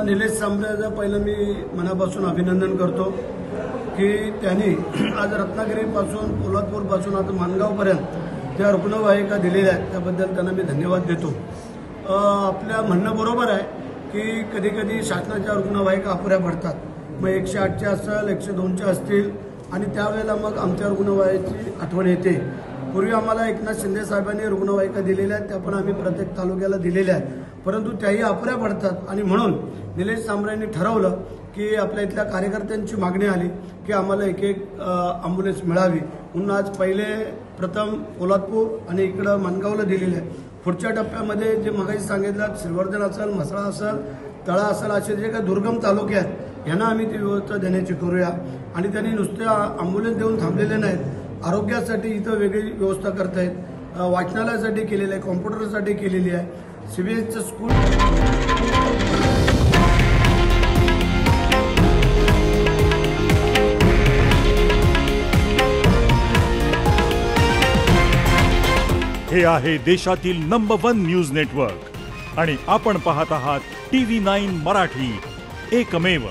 निलेश सांबरेचं पहिलं मी मनापासून अभिनंदन करतो की त्यांनी आज रत्नागिरीपासून पोलादपूरपासून आता माणगावपर्यंत ज्या रुग्णवाहिका दिलेल्या आहेत त्याबद्दल त्यांना मी धन्यवाद देतो। आपल्या म्हणणं बरोबर आहे की कधी कधी शासनाच्या रुग्णवाहिका अपुऱ्या पडतात, मग 108च्या असेल 102च्या असतील आणि त्यावेळेला मग आमच्या रुग्णवाहिकेची आठवण येते। पूर्वी आम्हाला एकनाथ शिंदे साहेबांनी रुग्णवाहिका दिलेल्या आहेत, त्या पण आम्ही प्रत्येक तालुक्याला दिलेल्या आहेत, परंतु त्याही अपुऱ्या पडतात आणि म्हणून निलेश सांबरेंनी ठरवलं की आपल्या इथल्या कार्यकर्त्यांची मागणी आली की आम्हाला एक ॲम्ब्युलन्स मिळावी म्हणून आज प्रथम पोलादपूर आणि इकडं माणगावला दिलेलं आहे। पुढच्या टप्प्यामध्ये जे मगाशी सांगितलं श्रीवर्धन असेल, म्हसळा असेल, तळा असेल, असे जे काही दुर्गम तालुके आहेत यांना आम्ही ती व्यवस्था देण्याची करूया। आणि त्यांनी नुसते ॲम्ब्युलन्स देऊन थांबलेले नाहीत, आरोग्यासाठी इथं वेगळी व्यवस्था करतायत, वाचनालयासाठी केलेली आहे, कॉम्प्युटरसाठी केलेली आहे, सीबीएसचं स्कूल। हे आहे देशातील नंबर 1 न्यूज नेटवर्क आणि आपण पाहत आहात TV9 मराठी, एकमेव।